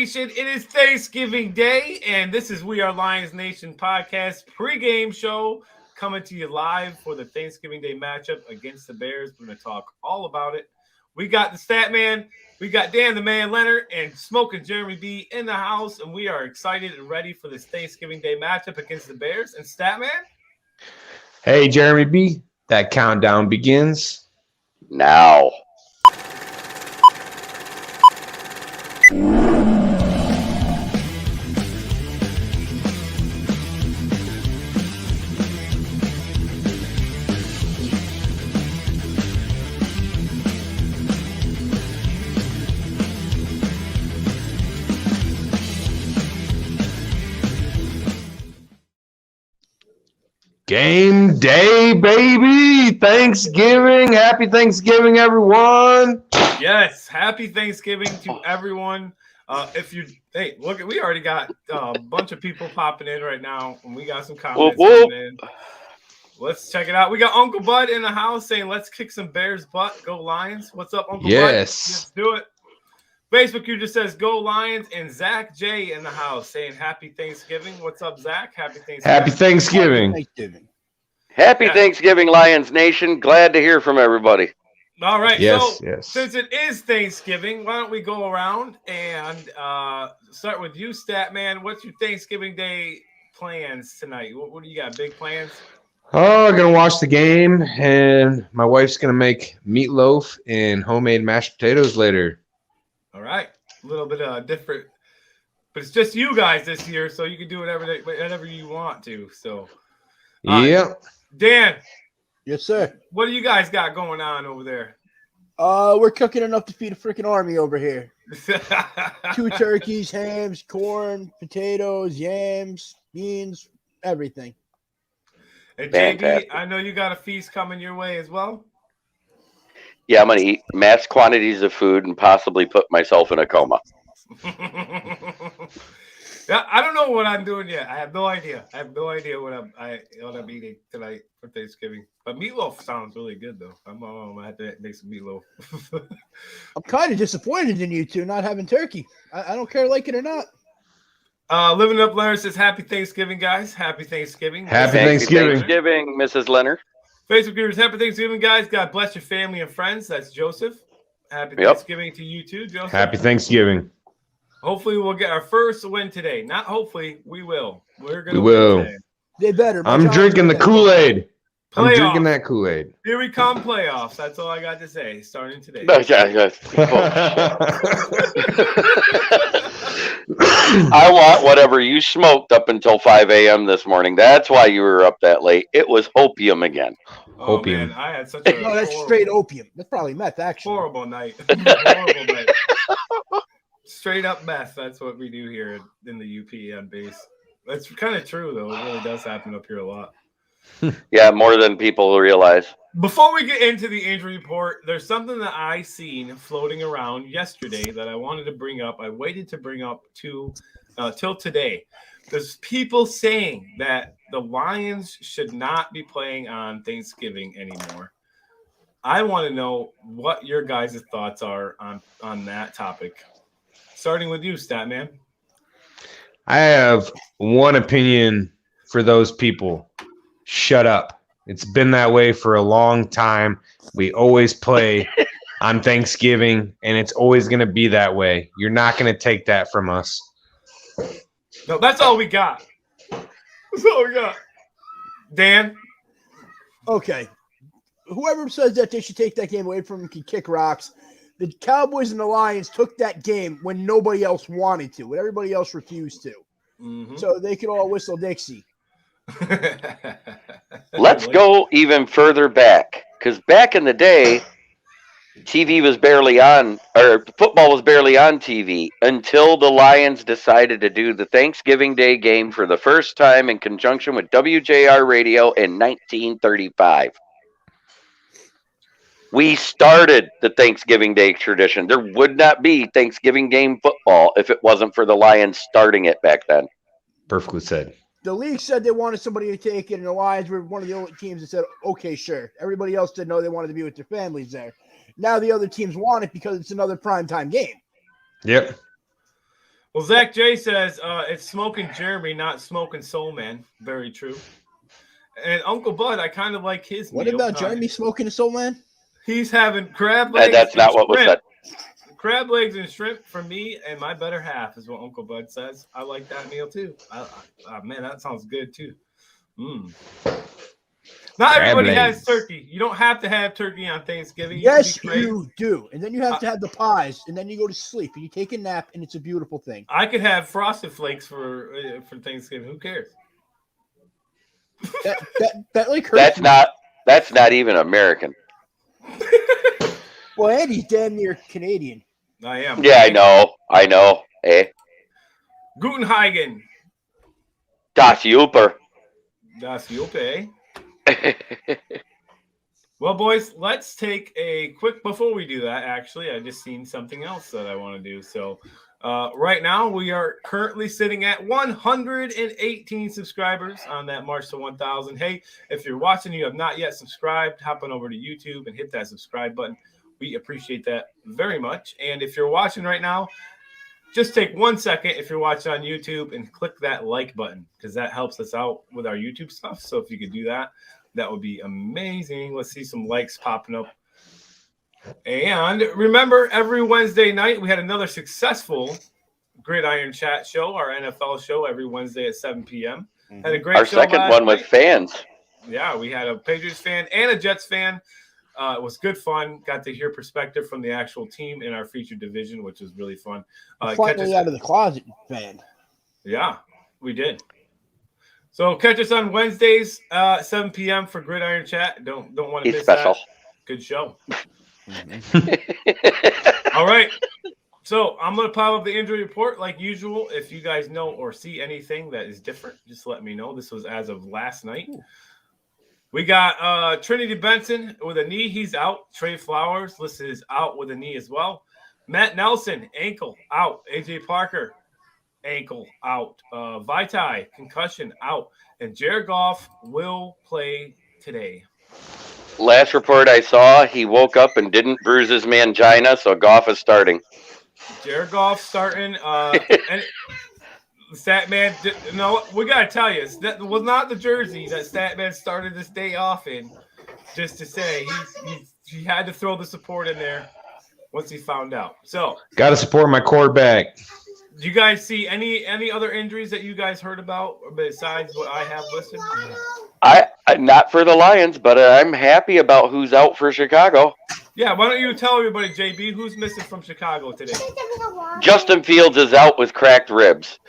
It is Thanksgiving Day, and this is We Are Lions Nation podcast pregame show coming to you live for the Thanksgiving Day matchup against the Bears. We're going to talk all about it. We got the Stat Man, we got Dan the Man Leonard, and Smoking Jeremy B in the house, and we are excited and ready for this Thanksgiving Day matchup against the Bears. And Stat Man? Hey, Jeremy B, that countdown begins now. Game day, baby. Thanksgiving. Happy Thanksgiving, everyone. Yes, happy Thanksgiving to everyone. Look, we already got a bunch of people popping in right now, and we got some comments coming in. Let's check it out. We got Uncle Bud in the house saying, "Let's kick some Bears' butt. Go Lions." What's up, Uncle Bud? Let's do it. Facebook user says, "Go Lions," and Zach J in the house saying, "Happy Thanksgiving." What's up, Zach? Happy Thanksgiving. Happy Thanksgiving. Happy Thanksgiving, Lions Nation. Glad to hear from everybody. All right. Yes. Since it is Thanksgiving, why don't we go around and start with you, Stat Man. What's your Thanksgiving Day plans tonight? What do you got? Big plans? Oh, I'm going to watch the game, and my wife's going to make meatloaf and homemade mashed potatoes later. All right. A little bit different. But it's just you guys this year, so you can do whatever you want to. So, yeah. Dan. Yes, sir. What do you guys got going on over there? We're cooking enough to feed a freaking army over here. 2 turkeys, hams, corn, potatoes, yams, beans, everything. And JB, I know you got a feast coming your way as well. Yeah, I'm going to eat mass quantities of food and possibly put myself in a coma. Yeah, I don't know what I'm doing yet. I have no idea. What I'm eating tonight for Thanksgiving. But meatloaf sounds really good, though. I'm gonna have to make some meatloaf. I'm kind of disappointed in you two not having turkey. I don't care, like it or not. Living Up Leonard says, "Happy Thanksgiving, guys. Happy Thanksgiving." Happy Thanksgiving, Mrs. Leonard. Facebook viewers, happy Thanksgiving, guys. God bless your family and friends. That's Joseph. Happy Thanksgiving to you too, Joseph. Happy Thanksgiving. Hopefully we'll get our first win today. Not hopefully, we will. We're going to win today. They better. I'm drinking the Kool-Aid. Playoffs. I'm drinking that Kool-Aid. Here we come, playoffs. That's all I got to say. Starting today. I want whatever you smoked up until 5 a.m. this morning. That's why you were up that late. It was opium again. Oh, opium. Man, I had such a no, that's straight opium. That's probably meth, actually. Horrible night. Horrible night. Straight up meth. That's what we do here in the UP on base. That's kind of true, though. It really does happen up here a lot. Yeah, more than people realize. Before we get into the injury report, there's something that I seen floating around yesterday that I wanted to bring up. I waited to bring up till today. There's people saying that the Lions should not be playing on Thanksgiving anymore. I want to know what your guys' thoughts are on that topic. Starting with you, Statman. I have one opinion for those people. Shut up. It's been that way for a long time. We always play on Thanksgiving, and it's always going to be that way. You're not going to take that from us. No, that's all we got. That's all we got. Dan? Okay. Whoever says that they should take that game away from them can kick rocks. The Cowboys and the Lions took that game when nobody else wanted to, when everybody else refused to. Mm-hmm. So they could all whistle Dixie. Let's go even further back, because back in the day, TV was barely on, or football was barely on TV until the Lions decided to do the Thanksgiving Day game for the first time in conjunction with WJR Radio in 1935. We started the Thanksgiving Day tradition. There would not be Thanksgiving game football if it wasn't for the Lions starting it back then. Perfectly said. The league said they wanted somebody to take it, and the Lions were one of the only teams that said, okay, sure. Everybody else didn't know they wanted to be with their families there. Now the other teams want it because it's another primetime game. Yep. Well, Zach J says it's Smoking Jeremy, not Smoking Soul Man. Very true. And Uncle Bud, I kind of like his What meal. about Jeremy smoking a soul man? He's having crab legs. That's not what was said. Crab legs and shrimp for me and my better half is what Uncle Bud says. I like that meal too. Man, that sounds good too. Not everybody has turkey. You don't have to have turkey on Thanksgiving. Yes, you do. And then you have to have the pies, and then you go to sleep, and you take a nap, and it's a beautiful thing. I could have Frosted Flakes for Thanksgiving. Who cares? That like hurts. That's not even American. Well, Andy's damn near Canadian. I am. Yeah, I know. Eh? Guten Hagen. Das Super. Das Jupe. Well, boys, let's take a quick. Before we do that, actually, I just seen something else that I want to do. So, right now we are currently sitting at 118 subscribers on that March to 1,000. Hey, if you're watching, you have not yet subscribed, hop on over to YouTube and hit that subscribe button. We appreciate that very much. And if you're watching right now, just take 1 second if you're watching on YouTube and click that like button because that helps us out with our YouTube stuff. So if you could do that, that would be amazing. Let's see some likes popping up. And remember, every Wednesday night, we had another successful Gridiron Chat show, our NFL show, every Wednesday at 7 p.m. Had a great Our show second one with fans. Yeah, we had a Patriots fan and a Jets fan. It was good fun. Got to hear perspective from the actual team in our featured division, which was really fun. Finally out of the closet fan. Yeah, we did. So catch us on Wednesdays, 7 p.m. for Gridiron Chat. Don't want to miss special. that. Good show. All right. So I'm going to pop up the injury report like usual. If you guys know or see anything that is different, just let me know. This was as of last night. We got Trinity Benson with a knee. He's out. Trey Flowers listed is out with a knee as well. Matt Nelson, ankle, out. AJ Parker, ankle, out. Vitae, concussion, out. And Jared Goff will play today. Last report I saw, he woke up and didn't bruise his mangina, so Goff is starting. Jared Goff starting. And Statman, no, we got to tell you, that was not the jersey that Statman started this day off in, just to say he had to throw the support in there once he found out. So, got to support my quarterback. Do you guys see any other injuries that you guys heard about besides what I have listed? I not for the Lions, but I'm happy about who's out for Chicago. Yeah, why don't you tell everybody, JB, who's missing from Chicago today? Justin Fields is out with cracked ribs.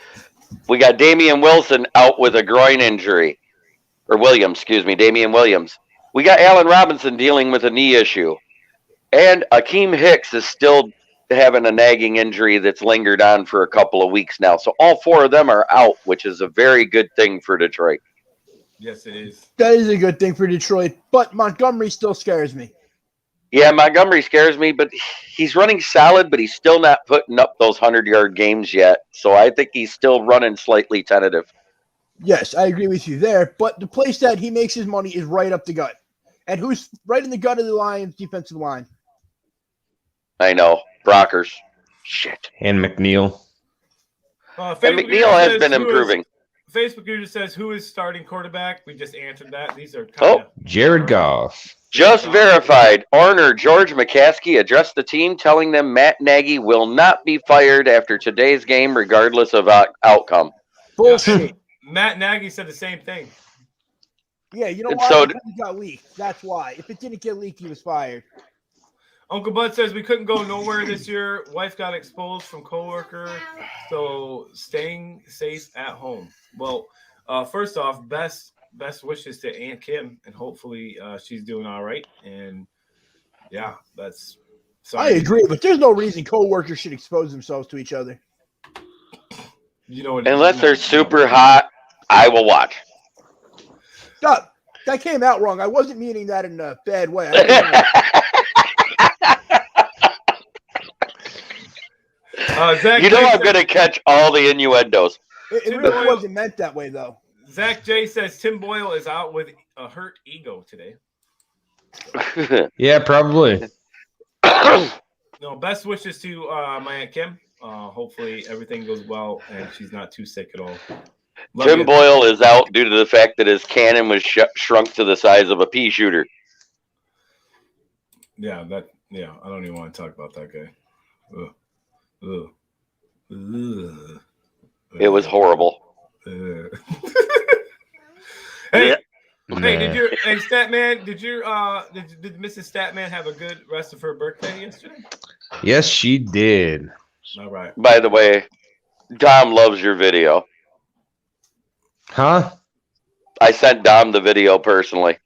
We got Damian Wilson out with a groin injury. Or Williams, excuse me, Damian Williams. We got Allen Robinson dealing with a knee issue. And Akeem Hicks is still having a nagging injury that's lingered on for a couple of weeks now. So all four of them are out, which is a very good thing for Detroit. Yes, it is. That is a good thing for Detroit, but Montgomery still scares me. Yeah, Montgomery scares me, but he's running solid, but he's still not putting up those 100-yard games yet. So I think he's still running slightly tentative. Yes, I agree with you there. But the place that he makes his money is right up the gut. And who's right in the gut of the Lions' defensive line? I know. Brockers. Shit. And McNeil. And McNeil has been improving. Facebook user says, who is starting quarterback? We just answered that. These are kind of Jared Goff. Just verified. Owner George McCaskey addressed the team, telling them Matt Nagy will not be fired after today's game, regardless of outcome. Bullshit. Matt Nagy said the same thing. Yeah, you know why? So, it got leaked. That's why. If it didn't get leaked, he was fired. Uncle Bud says we couldn't go nowhere this year. Wife got exposed from coworker, so staying safe at home. Well, first off, best wishes to Aunt Kim, and hopefully she's doing all right. And yeah, that's. Sorry. I agree, but there's no reason coworkers should expose themselves to each other. You know, unless they're super hot, I will watch. That came out wrong. I wasn't meaning that in a bad way. Zach, you know I'm going to catch all the innuendos. It really wasn't meant that way, though. Zach J says Tim Boyle is out with a hurt ego today. Yeah, probably. No, best wishes to my Aunt Kim. Hopefully everything goes well and she's not too sick at all. Tim Boyle is out due to the fact that his cannon was shrunk to the size of a pea shooter. Yeah, I don't even want to talk about that guy. Ugh. It was horrible. Hey, Yeah. hey, Statman, did Mrs. Statman have a good rest of her birthday yesterday? Yes, she did. All right. By the way, Dom loves your video. Huh? I sent Dom the video personally.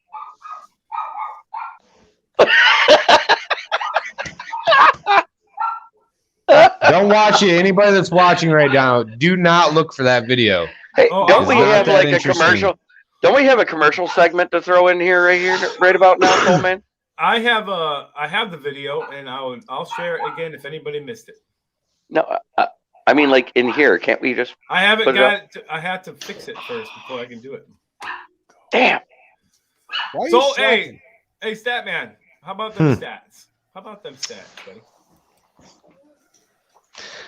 Don't watch it. Anybody that's watching right now, do not look for that video. Hey, don't we not have that like a interesting. commercial? Don't we have a commercial segment to throw in here right about now, Coleman? I have the video, and I'll share it again if anybody missed it. No, I mean like in here. Can't we just? I haven't got it. I had to fix it first before I can do it. Damn. Why are you So slacking? hey, Statman, how about them stats? How about them stats, buddy?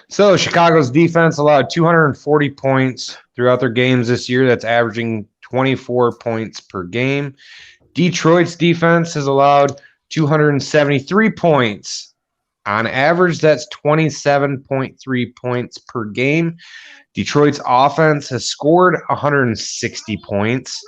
So Chicago's defense allowed 240 points throughout their games this year. That's averaging 24 points per game. Detroit's defense has allowed 273 points. On average, that's 27.3 points per game. Detroit's offense has scored 160 points,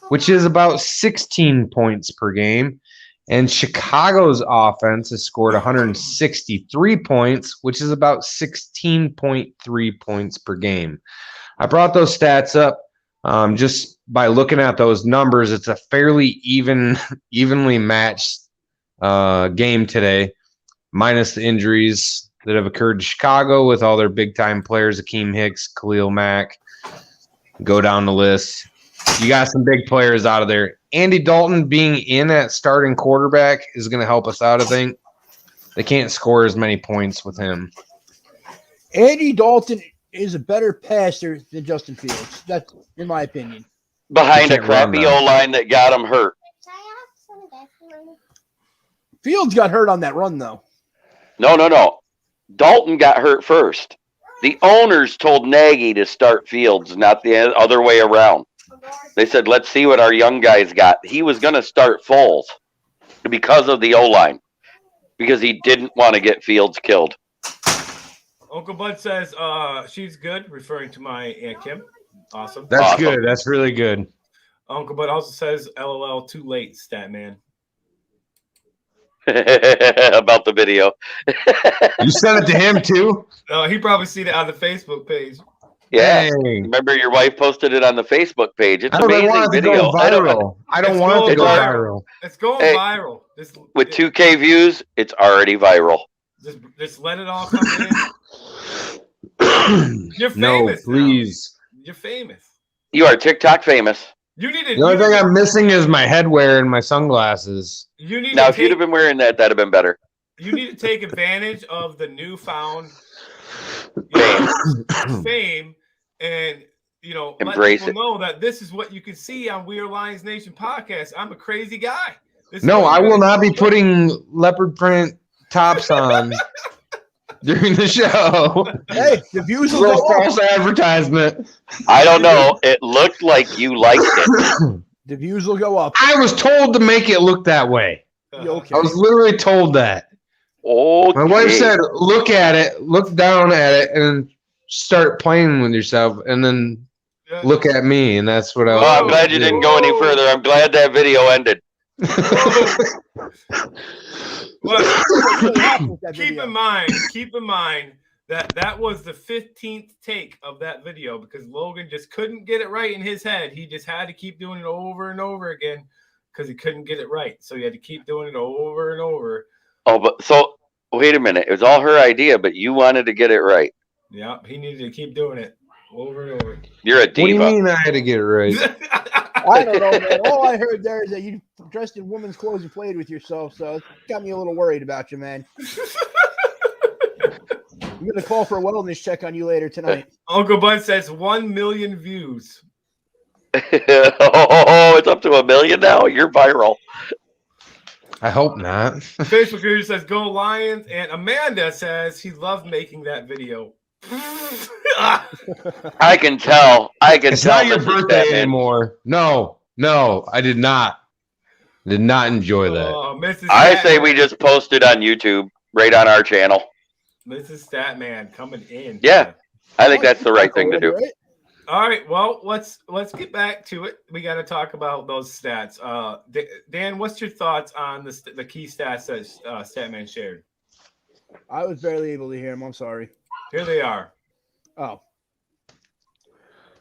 which is about 16 points per game. And Chicago's offense has scored 163 points, which is about 16.3 points per game. I brought those stats up just by looking at those numbers. It's a fairly evenly matched game today, minus the injuries that have occurred to Chicago with all their big-time players, Akeem Hicks, Khalil Mack. Go down the list. You got some big players out of there. Andy Dalton being in at starting quarterback is going to help us out, I think. They can't score as many points with him. Andy Dalton is a better passer than Justin Fields. That's in my opinion. Behind a crappy O-line that got him hurt. Fields got hurt on that run, though. No. Dalton got hurt first. The owners told Nagy to start Fields, not the other way around. They said, let's see what our young guys got. He was going to start Foles because of the O-line, because he didn't want to get Fields killed. Uncle Bud says she's good, referring to my Aunt Kim. Awesome. That's Awesome. good. That's really good. Uncle Bud also says, LOL, too late, Statman. About the video. You sent it to him, too? He probably seen it on the Facebook page. Yeah. Hey. Remember your wife posted it on the Facebook page. It's I don't amazing want it to video. go viral. I don't want it to go viral. It's going Hey, viral. With 2K views, it's already viral. Just let it all come in. You're famous. No, please. Now. You're famous. You are TikTok famous. You need to. The only thing I'm missing is my headwear and my sunglasses. You need Now, to if you'd have been wearing that, that'd have been better. You need to take advantage of the newfound fame, and Embrace let people know that this is what you can see on We Are Lions Nation podcast. I'm a crazy guy. No, I will not be putting leopard print tops on during the show. Hey, the views will Little go up. false advertisement. I don't know. It looked like you liked it. The views will go up. I was told to make it look that way. You okay? I was literally told that. Okay. My wife said, look at it, look down at it, and start playing with yourself, and then look at me, and that's what I was. Well, I'm glad you didn't go any further. I'm glad that video ended. Keep in mind that was the 15th take of that video because Logan just couldn't get it right in his head. He just had to keep doing it over and over again because he couldn't get it right. So he had to keep doing it over and over. Oh, but so wait a minute. It was all her idea, but you wanted to get it right. Yeah, he needed to keep doing it over and over. You're a diva. What do you mean I had to get it right? I don't know, man. All I heard there is that you dressed in women's clothes and played with yourself, so it got me a little worried about you, man. I'm going to call for a wellness check on you later tonight. Uncle Bud says 1 million views. Oh, it's up to 1 million now? You're viral. I hope not. Facebook user says, "Go Lions," and Amanda says he loved making that video. I can tell. It's not your birthday anymore. No, I did not. Did not enjoy that. I say we just post it on YouTube, right on our channel. Mrs. Statman coming in. Yeah, I think that's the right thing to do. All right, well, let's get back to it. We got to talk about those stats. Dan, what's your thoughts on the key stats that Statman shared? I was barely able to hear him. I'm sorry. Here they are. Oh.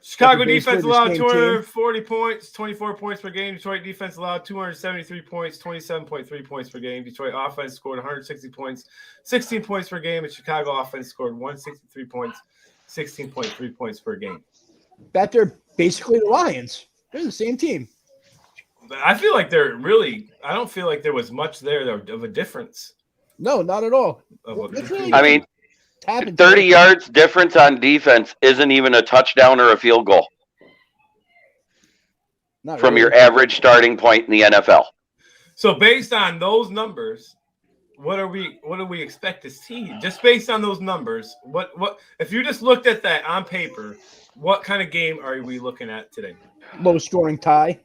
Chicago defense allowed 240 points, 24 points per game. Detroit defense allowed 273 points, 27.3 points per game. Detroit offense scored 160 points, 16 points per game. And Chicago offense scored 163 points, 16.3 points per game. That they're basically the Lions. They're the same team. I feel like they're really – I don't feel like there was much there of a difference. No, not at all. I mean, 30 yards difference on defense isn't even a touchdown or a field goal from your average starting point in the NFL. So based on those numbers, what do we expect to see? Just based on those numbers, what if you just looked at that on paper, what kind of game are we looking at today? Low scoring tie.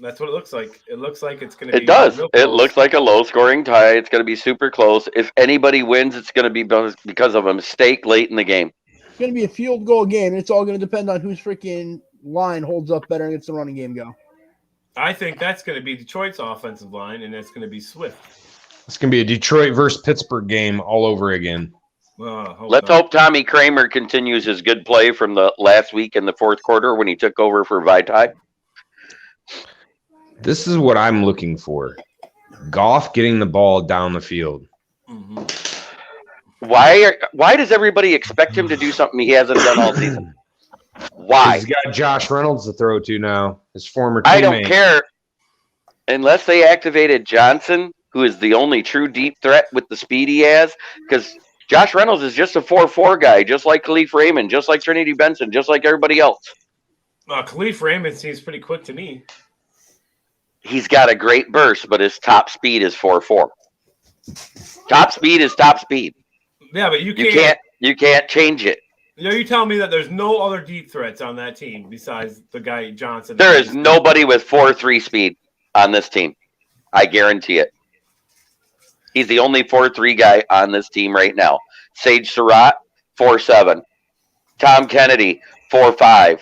That's what it looks like. It looks like it's going to be. It does. It looks like a low-scoring tie. It's going to be super close. If anybody wins, it's going to be because of a mistake late in the game. It's going to be a field goal game. It's all going to depend on whose freaking line holds up better and gets the running game go. I think that's going to be Detroit's offensive line, and it's going to be Swift. It's going to be a Detroit versus Pittsburgh game all over again. Let's hope Tommy Kramer continues his good play from the last week in the fourth quarter when he took over for Vitae. This is what I'm looking for. Goff getting the ball down the field. Mm-hmm. Why does everybody expect him to do something he hasn't done all season? Why? He's got Josh Reynolds to throw to now, his former teammate. I don't care. Unless they activated Johnson, who is the only true deep threat with the speed he has, because Josh Reynolds is just a 4-4 guy, just like Khalif Raymond, just like Trinity Benson, just like everybody else. Khalif Raymond seems pretty quick to me. He's got a great burst, but his top speed is 4.4. Top speed is top speed. Yeah, but you can't change it. You know, you tell me that there's no other deep threats on that team besides the guy Johnson. There is nobody with 4.3 speed on this team. I guarantee it. He's the only 4.3 guy on this team right now. Sage Surratt, 4.7. Tom Kennedy, 4.5.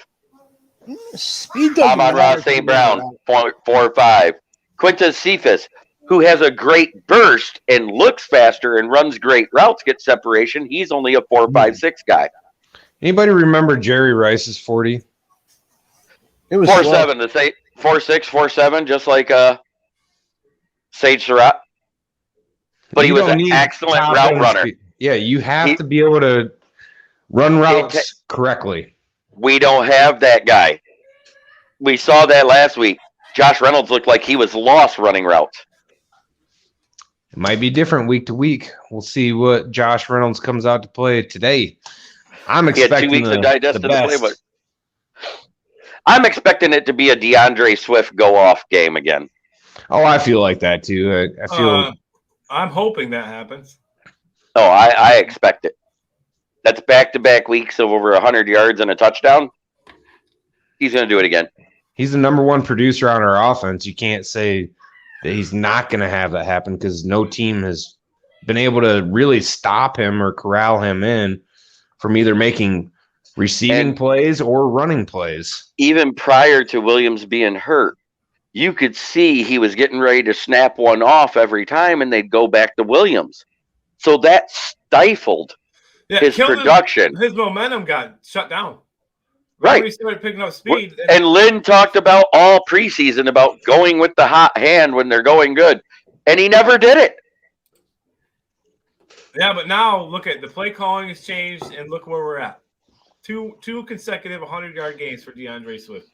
Speed Amon-Ra St. Brown, 4.5. Quintez Cephas, who has a great burst and looks faster and runs great routes, gets separation. He's only a 4.56 guy. Anybody remember Jerry Rice's 40? It was 4.7. The say 4.6, 4.7, just like Sage Surratt. But he was an excellent route runner. Yeah, you have to be able to run routes correctly. We don't have that guy. We saw that last week. Josh Reynolds looked like he was lost running routes. It might be different week to week. We'll see what Josh Reynolds comes out to play today. I'm expecting 2 weeks to digest the playbook. I'm expecting it to be a DeAndre Swift go-off game again. Oh, I feel like that too. I feel. I'm hoping that happens. Oh, I expect it. That's back-to-back weeks of over 100 yards and a touchdown. He's going to do it again. He's the number one producer on our offense. You can't say that he's not going to have that happen because no team has been able to really stop him or corral him in from either making receiving plays or running plays. Even prior to Williams being hurt, you could see he was getting ready to snap one off every time, and they'd go back to Williams. So that stifled his production. His momentum got shut down. Right. He started picking up speed. And Lynn talked about all preseason about going with the hot hand when they're going good. And he never did it. Yeah, but now look at the play calling has changed, and look where we're at. Two consecutive 100-yard games for DeAndre Swift.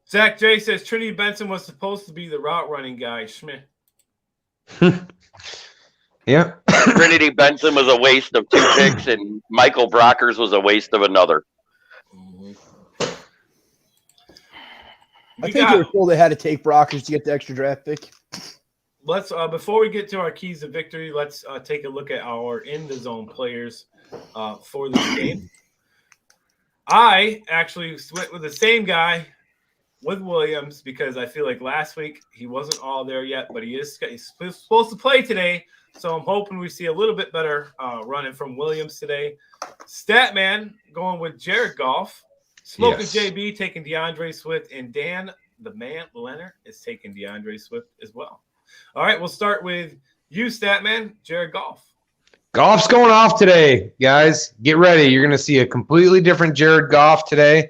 Zach J says Trinity Benson was supposed to be the route running guy. Schmidt. Yeah. Trinity Benson was a waste of 2 picks, and Michael Brockers was a waste of another. I think they were told they had to take Brockers to get the extra draft pick. Let's before we get to our keys to victory, let's take a look at our in the zone players for this game. I actually went with the same guy with Williams because I feel like last week he wasn't all there yet, but he's supposed to play today. So I'm hoping we see a little bit better running from Williams today. Statman going with Jared Goff. Smoking JB taking DeAndre Swift, and Dan the man Leonard is taking DeAndre Swift as well. All right, we'll start with you, Statman, Jared Goff. Goff's going off today, guys. Get ready. You're going to see a completely different Jared Goff today.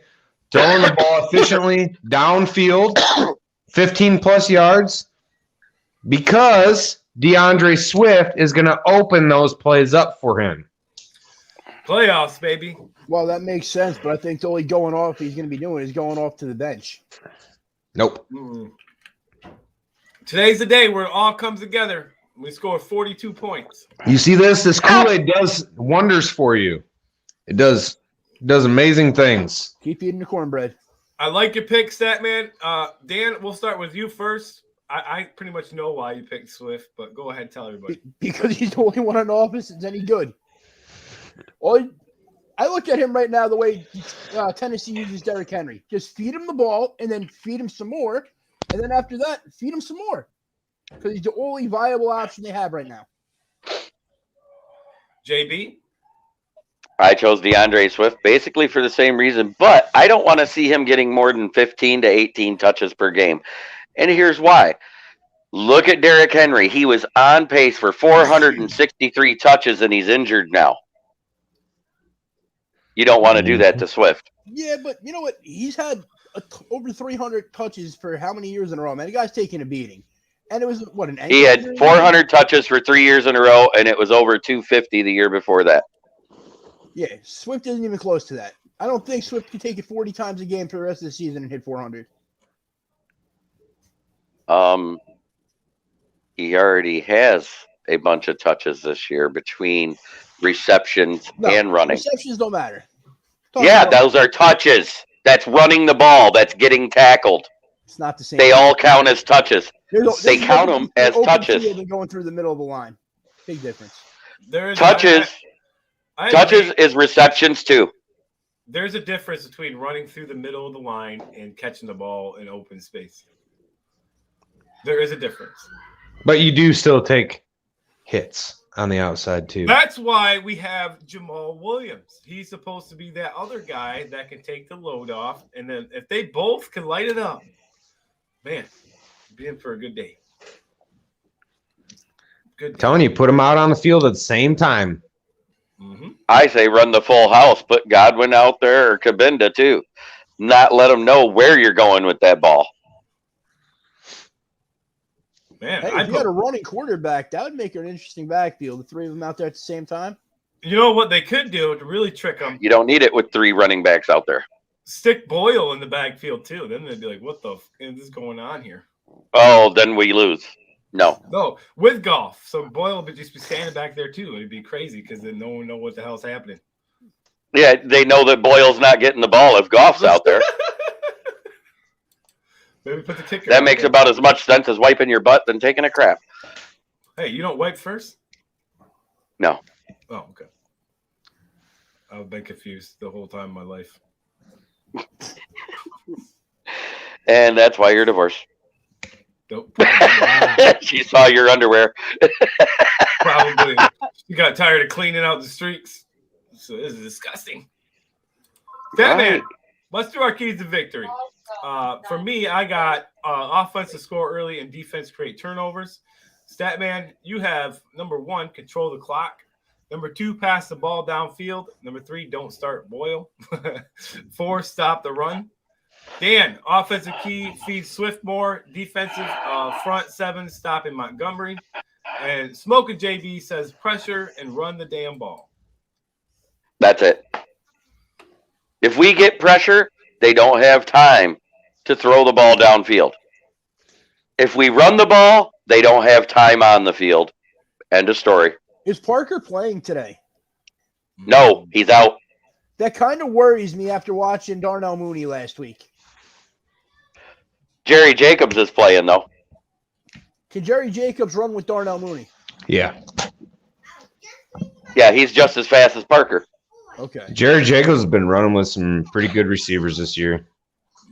Throwing the ball efficiently, downfield, 15-plus yards, because DeAndre Swift is going to open those plays up for him. Playoffs, baby. Well, that makes sense, but I think the only going off he's going to be doing is going off to the bench. Nope. Mm-mm. Today's the day where it all comes together. We score 42 points. You see this? This Kool-Aid does wonders for you. It does amazing things. Keep eating the cornbread. I like your pick, Statman. Dan, we'll start with you first. I pretty much know why you picked Swift, but go ahead, tell everybody. Because he's the only one in office that's any good. I look at him right now the way Tennessee uses Derrick Henry. Just feed him the ball and then feed him some more. And then after that, feed him some more. Because he's the only viable option they have right now. JB? I chose DeAndre Swift basically for the same reason, but I don't want to see him getting more than 15 to 18 touches per game. And here's why. Look at Derrick Henry. He was on pace for 463 touches, and he's injured now. You don't want to do that to Swift. Yeah, but you know what? He's had over 300 touches for how many years in a row, man? The guy's taking a beating. And it was, what, an He had 400 touches for 3 years in a row, and it was over 250 the year before that. Yeah, Swift isn't even close to that. I don't think Swift can take it 40 times a game for the rest of the season and hit 400. He already has a bunch of touches this year between receptions and running. Receptions don't matter. Those are touches. That's running the ball. That's getting tackled. It's not the same. They all count as touches. They count them as touches. And going through the middle of the line. Big difference. Touches is receptions too. There's a difference between running through the middle of the line and catching the ball in open space. There is a difference. But you do still take hits on the outside too. That's why we have Jamal Williams. He's supposed to be that other guy that can take the load off. And then if they both can light it up, man, be in for a good day. Good day. Telling you, put them out on the field at the same time. Mm-hmm. I say run the full house. Put Godwin out there or Kabinda too. Not let them know where you're going with that ball. Man, hey, if you had a running quarterback, that would make it an interesting backfield. The three of them out there at the same time. You know what they could do to really trick them? You don't need it with three running backs out there. Stick Boyle in the backfield too. Then they'd be like, "What the is going on here?" Oh, then we lose. No, with Goff. So Boyle would just be standing back there too. It'd be crazy because then no one know what the hell's happening. Yeah, they know that Boyle's not getting the ball if Goff's out there. Maybe put the kicker. That makes about as much sense as wiping your butt than taking a crap. Hey, you don't wipe first? No. Oh, okay. I've been confused the whole time in my life. And that's why you're divorced. Nope. She saw your underwear. Probably. She got tired of cleaning out the streets. So this is disgusting. Batman, let's do our keys to victory. For me, I got offense to score early and defense create turnovers. Statman, you have number 1, control the clock. Number 2, pass the ball downfield. Number 3, don't start Boyle. 4, stop the run. Dan, offensive key, feed Swift more. Defensive front 7, stopping Montgomery. And Smoking JB says pressure and run the damn ball. That's it. If we get pressure, they don't have time to throw the ball downfield. If we run the ball, they don't have time on the field. End of story. Is Parker playing today? No, he's out. That kind of worries me after watching Darnell Mooney last week. Jerry Jacobs is playing, though. Can Jerry Jacobs run with Darnell Mooney? Yeah. Yeah, he's just as fast as Parker. Okay. Jerry Jacobs has been running with some pretty good receivers this year.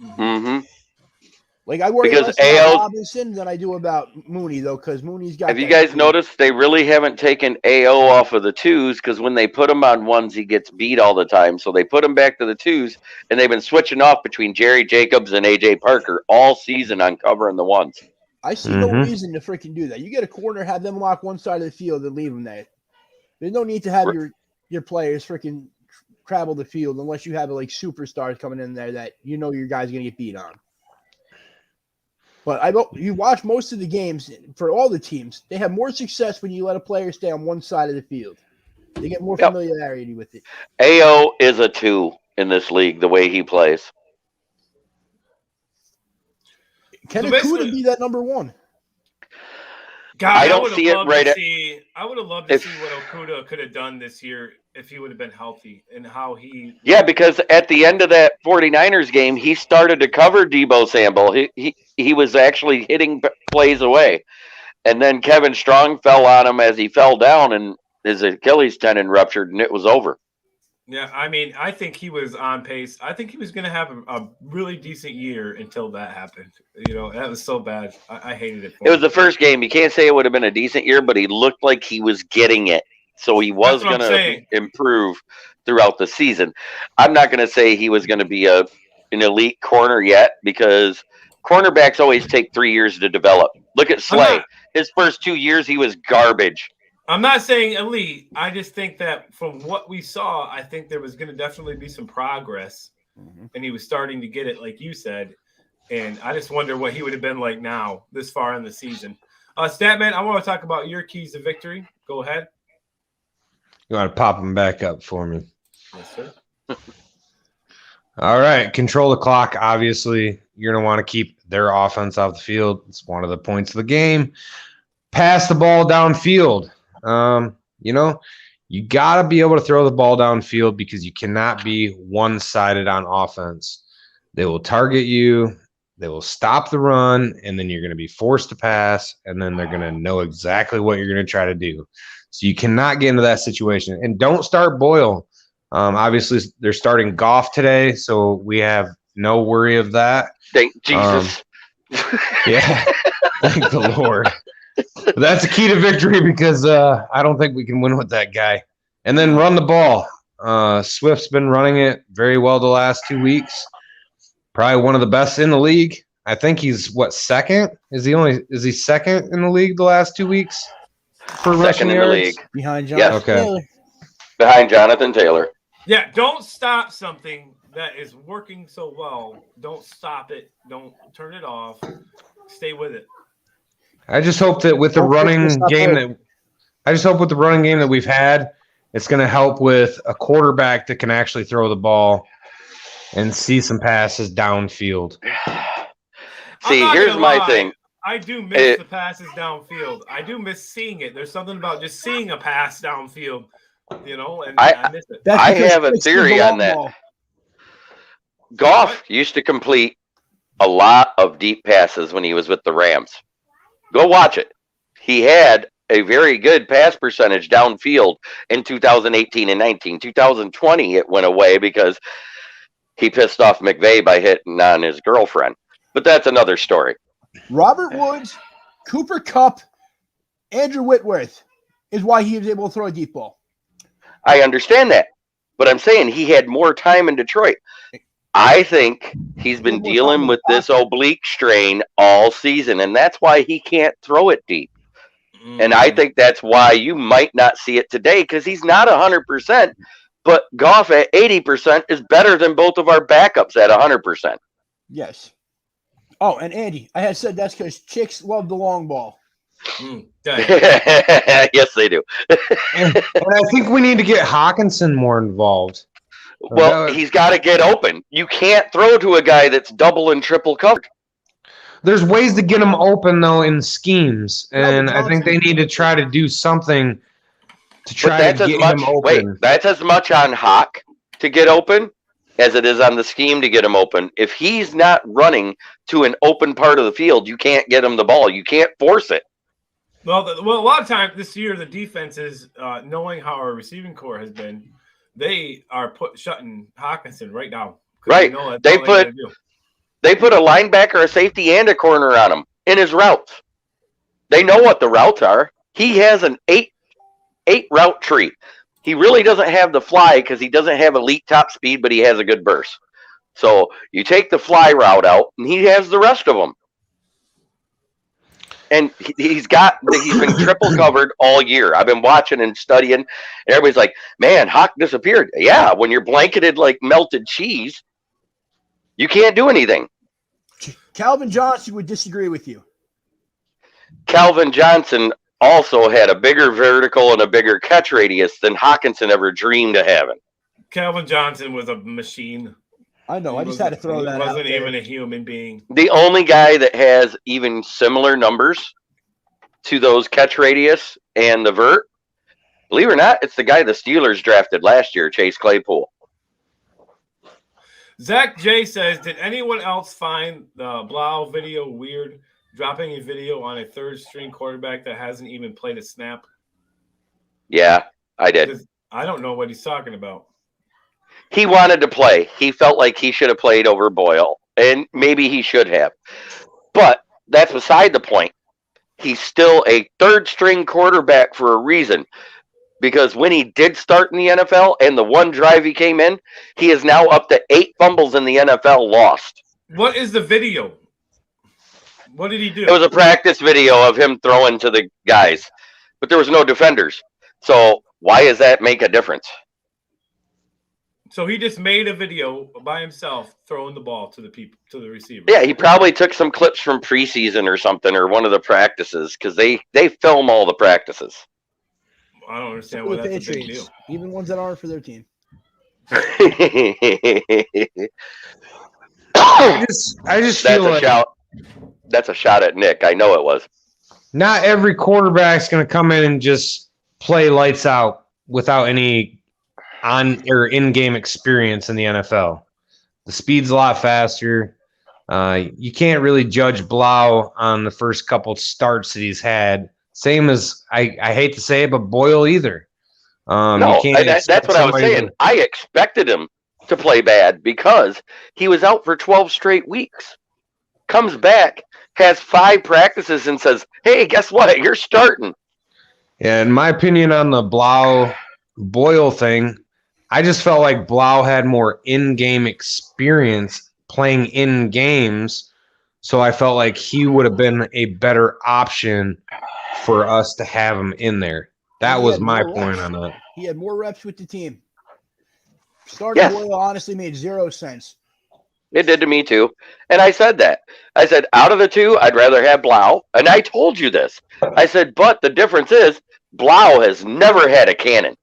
Mm-hmm. Like, I worry Because less about AL Robinson than I do about Mooney, though, because Mooney's got. Have you guys noticed they really haven't taken AO off of the twos? Because when they put him on ones, he gets beat all the time. So they put him back to the twos, and they've been switching off between Jerry Jacobs and AJ Parker all season on covering the ones. I see no reason to freaking do that. You get a corner, have them lock one side of the field, and leave them there. There's no need to have your players freaking travel the field unless you have like superstars coming in there that you know your guy's gonna get beat on. But you watch most of the games for all the teams. They have more success when you let a player stay on one side of the field. They get more familiarity with it. AO is a 2 in this league, the way he plays. Can Okuda be that number 1? God, I don't see it right. I would have loved to see what Okuda could have done this year if he would have been healthy and how he. Yeah, because at the end of that 49ers game, he started to cover Deebo Samuel. He was actually hitting plays away. And then Kevin Strong fell on him as he fell down, and his Achilles tendon ruptured, and it was over. Yeah, I mean, I think he was on pace. I think he was going to have a really decent year until that happened. You know, that was so bad. I hated it. It was the first game. You can't say it would have been a decent year, but he looked like he was getting it. So he was going to improve throughout the season. I'm not going to say he was going to be an elite corner yet, because cornerbacks always take 3 years to develop. Look at Slay. His first 2 years, he was garbage. I'm not saying elite. I just think that from what we saw, I think there was going to definitely be some progress, and he was starting to get it, like you said. And I just wonder what he would have been like now, this far in the season. Statman, I want to talk about your keys to victory. Go ahead. You want to pop them back up for me? Yes, sir. All right. Control the clock. Obviously, you're going to want to keep their offense off the field. It's one of the points of the game. Pass the ball downfield. You know, you got to be able to throw the ball downfield because you cannot be one-sided on offense. They will target you. They will stop the run, and then you're going to be forced to pass, and then they're going to know exactly what you're going to try to do. So you cannot get into that situation. And don't start Boyle. Obviously, they're starting Goff today, so we have no worry of that. Thank Jesus. Yeah, thank the Lord. But that's a key to victory because I don't think we can win with that guy. And then run the ball. Swift's been running it very well the last 2 weeks. Probably one of the best in the league. I think he's second? Is he second in the league the last 2 weeks for rushing in yards? the league Behind Jonathan Taylor. Behind Jonathan Taylor. Yeah, don't stop something that is working so well. Don't stop it. Don't turn it off. Stay with it. I just hope that with the running game that we've had, it's going to help with a quarterback that can actually throw the ball and see some passes downfield. See, here's my thing. I do miss the passes downfield. I do miss seeing it. There's something about just seeing a pass downfield, you know, and I miss it. I have a theory on that. Goff used to complete a lot of deep passes when he was with the Rams. Go watch it. He had a very good pass percentage downfield in 2018 and 19. 2020, it went away because he pissed off McVay by hitting on his girlfriend. But that's another story. Robert Woods, Cooper Kupp, Andrew Whitworth is why he was able to throw a deep ball. I understand that. But I'm saying he had more time in Detroit. I think he's been dealing with this oblique strain all season, and that's why he can't throw it deep. And I think that's why you might not see it today, because he's not 100%, but Goff at 80% is better than both of our backups at 100%. Yes. Oh, and Andy, I had said that's because chicks love the long ball. Yes, they do. And I think we need to get Hawkinson more involved. Well, he's got to get open. You can't throw to a guy that's double and triple covered. There's ways to get him open, though, in schemes. And I think they need to try to do something to try to get him open. Wait, that's as much on Hawk to get open as it is on the scheme to get him open. If he's not running to an open part of the field, you can't get him the ball. You can't force it. Well, a lot of times this year, the defenses, knowing how our receiving core has been, they are shutting Hawkinson right now. Right. They put a linebacker, a safety, and a corner on him in his routes. They know what the routes are. He has an eight route tree. He really doesn't have the fly because he doesn't have elite top speed, but he has a good burst. So you take the fly route out, and he has the rest of them. And he's been triple covered all year. I've been watching and studying, and everybody's like, man, Hawk disappeared. Yeah, when you're blanketed like melted cheese, you can't do anything. Calvin Johnson would disagree with you. Calvin Johnson also had a bigger vertical and a bigger catch radius than Hawkinson ever dreamed of having. Calvin Johnson was a machine. I know. I just had to throw that out. He wasn't even a human being. The only guy that has even similar numbers to those catch radius and the vert, believe it or not, it's the guy the Steelers drafted last year, Chase Claypool. Zach J says, did anyone else find the Blau video weird? Dropping a video on a third-string quarterback that hasn't even played a snap? Yeah, I did. I don't know what he's talking about. He wanted to play. He felt like he should have played over Boyle, and maybe he should have. But that's beside the point. He's still a third-string quarterback for a reason, because when he did start in the NFL and the one drive he came in, he is now up to 8 fumbles in the NFL lost. What is the video? What did he do? It was a practice video of him throwing to the guys, but there was no defenders. So why does that make a difference? So he just made a video by himself throwing the ball to the receiver. Yeah, he probably took some clips from preseason or something, or one of the practices, because they film all the practices. I don't understand why that's a big deal. Even ones that aren't for their team. I just feel like that's a shot at Nick. I know it was. Not every quarterback's going to come in and just play lights out without any on or in-game experience in the NFL. The speed's a lot faster. You can't really judge Blau on the first couple starts that he's had. Same as I hate to say it, but Boyle either. No, that's what I was saying. I expected him to play bad because he was out for 12 straight weeks. Comes back, has 5 practices, and says, "Hey, guess what? You're starting." Yeah, in my opinion on the Blau-Boyle thing, I just felt like Blau had more in-game experience playing in games, so I felt like he would have been a better option for us to have him in there. That was my point on that. He had more reps with the team. Starting Boyle honestly made 0 sense. It did to me too. And I said that. I said, out of the two, I'd rather have Blau. And I told you this. I said, but the difference is Blau has never had a cannon.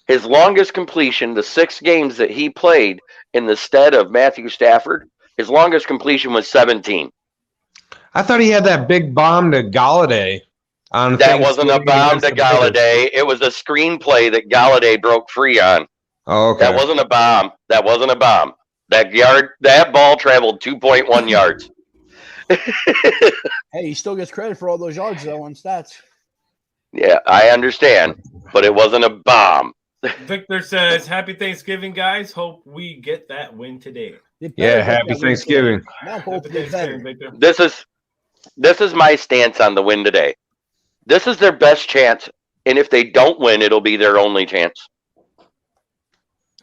His longest completion, the 6 games that he played in the stead of Matthew Stafford, his longest completion was 17. I thought he had that big bomb to Galladay. That wasn't a bomb to Galladay. It was a screenplay that Galladay broke free on. Oh, okay. That wasn't a bomb. That wasn't a bomb. That ball traveled 2.1 yards. Hey, he still gets credit for all those yards, though, on stats. Yeah, I understand, but it wasn't a bomb. Victor says, "Happy Thanksgiving, guys. Hope we get that win today." Yeah, happy Thanksgiving. Happy Thanksgiving, Victor. This is my stance on the win today. This is their best chance, and if they don't win, it'll be their only chance.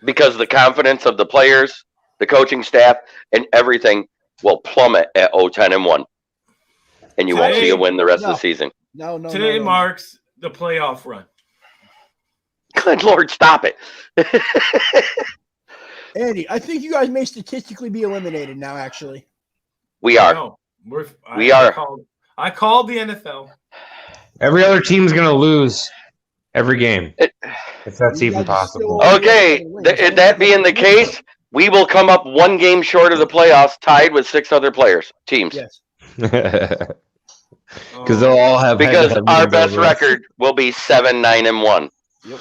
Because the confidence of the players, the coaching staff, and everything will plummet at 0-10-1. And you won't see a win the rest of the season. No. Today marks the playoff run. Good Lord, stop it. Andy, I think you guys may statistically be eliminated now, actually. We are. No, we are. I called the NFL. Every other team's going to lose every game, if that's even possible. Okay, that being the case, we will come up 1 game short of the playoffs, tied with 6 other teams. Yes. Because they'll all have. Because our best record will be 7-9-1. Yep.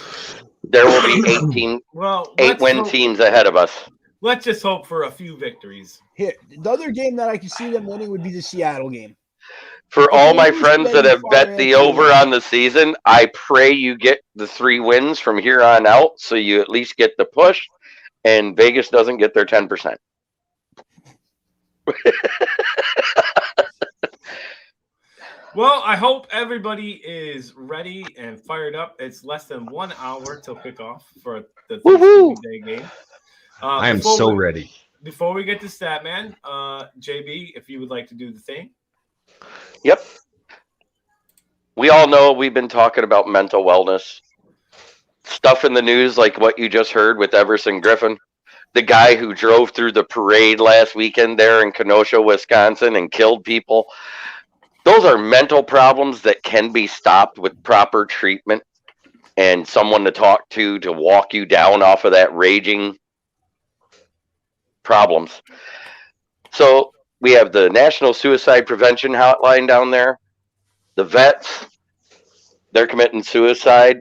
There will be 8-win teams ahead of us. let's just hope for a few victories. Here, the other game that I could see them winning would be the Seattle game. For all my friends that have bet the over on the season, I pray you get the 3 wins from here on out, so you at least get the push, and Vegas doesn't get their 10%. Well, I hope everybody is ready and fired up. It's less than 1 hour till kickoff for the Thanksgiving Day game. I am so ready. Before we get to Statman, JB, if you would like to do the thing. Yep. We all know we've been talking about mental wellness. Stuff in the news like what you just heard with Everson Griffin. The guy who drove through the parade last weekend there in Kenosha, Wisconsin and killed people. Those are mental problems that can be stopped with proper treatment and someone to talk to walk you down off of that raging problems. So we have the National Suicide Prevention Hotline down there. The vets, they're committing suicide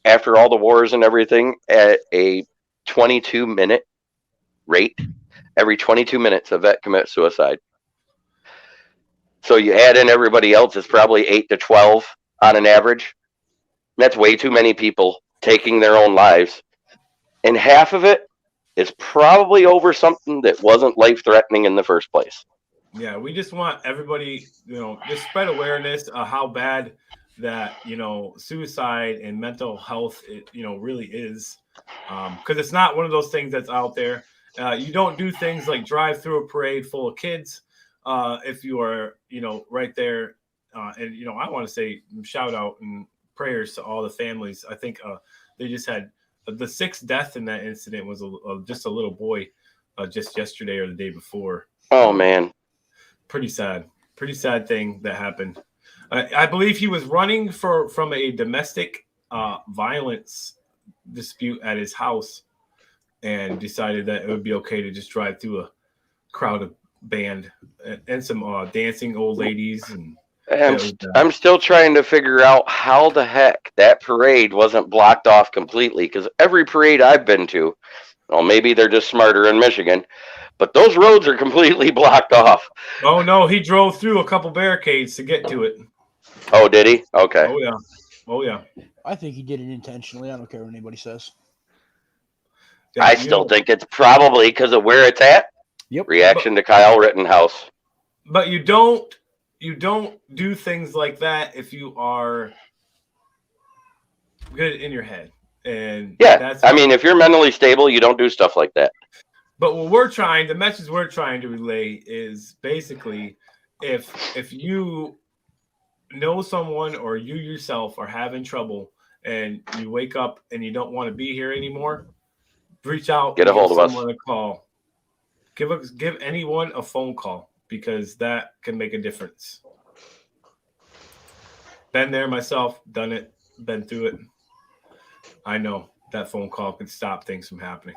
after all the wars and everything at a 22-minute rate. Every 22 minutes, a vet commits suicide. So you add in everybody else, it's probably 8 to 12 on an average. That's way too many people taking their own lives. And half of it is probably over something that wasn't life-threatening in the first place. Yeah, we just want everybody, just spread awareness of how bad that, suicide and mental health, really is. Because it's not one of those things that's out there. You don't do things like drive through a parade full of kids. If you are, right there, and I want to say shout out and prayers to all the families. I think they just had the 6th death in that incident was just a little boy, just yesterday or the day before. Oh man, pretty sad thing that happened. I believe he was running from a domestic violence dispute at his house, and decided that it would be okay to just drive through a crowd of band and some dancing old ladies. And I'm still trying to figure out how the heck that parade wasn't blocked off completely, because every parade I've been to, well, maybe they're just smarter in Michigan, but those roads are completely blocked off. Oh no, he drove through a couple barricades to get to it. Oh, did he? Okay. Oh yeah. I think he did it intentionally. I don't care what anybody says. Yeah, I still think it's probably because of where it's at. Yep. Reaction to Kyle Rittenhouse. But you don't do things like that if you are good in your head. And yeah, if you're mentally stable, you don't do stuff like that. But the message we're trying to relay is basically if you know someone or you yourself are having trouble and you wake up and you don't want to be here anymore, reach out, get a hold of us. A call. Give anyone a phone call, because that can make a difference. Been there myself, done it, been through it. I know that phone call could stop things from happening.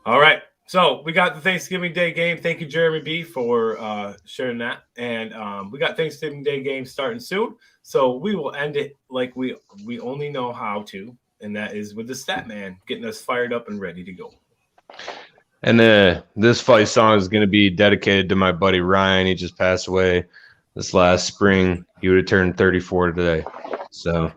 All right. So we got the Thanksgiving Day game. Thank you, Jeremy B, for sharing that. And we got Thanksgiving Day game starting soon. So we will end it like we only know how to, and that is with the Stat Man getting us fired up and ready to go. And this fight song is going to be dedicated to my buddy Ryan. He just passed away this last spring. He would have turned 34 today. So,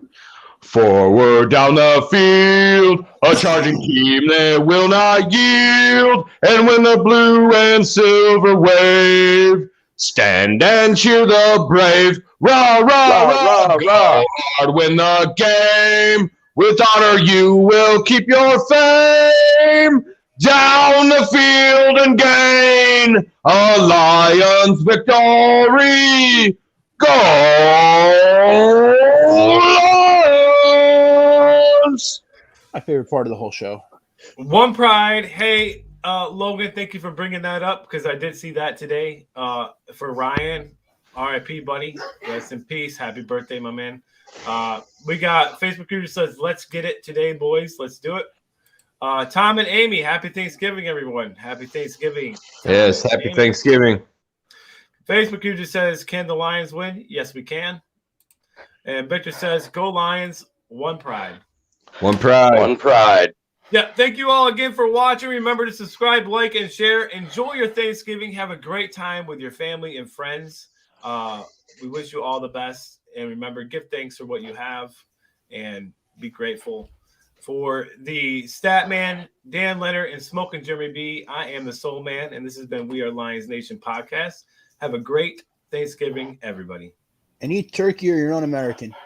forward down the field, a charging team that will not yield. And when the blue and silver wave, stand and cheer the brave. Rah, rah, rah, rah, rah. Win the game. With honor you will keep your fame. Down the field and gain a Lions victory. Go Lions! My favorite part of the whole show. One Pride. Hey, Logan, thank you for bringing that up, because I did see that today. For Ryan, R.I.P. buddy. Rest in peace. Happy birthday, my man. We got Facebook user says, "Let's get it today, boys. Let's do it." Tom and Amy, happy Thanksgiving, everyone. Happy Thanksgiving. Yes, happy Thanksgiving. Facebook user says, "Can the Lions win?" Yes, we can. And Victor says, "Go Lions, one pride." One pride. One pride. Yeah, thank you all again for watching. Remember to subscribe, like, and share. Enjoy your Thanksgiving. Have a great time with your family and friends. We wish you all the best. And remember, give thanks for what you have and be grateful. For the Stat Man, Dan Leonard, and Smoking Jeremy B, I am the Soul Man, and this has been We Are Lions Nation podcast. Have a great Thanksgiving, everybody. And eat turkey or you're un-American.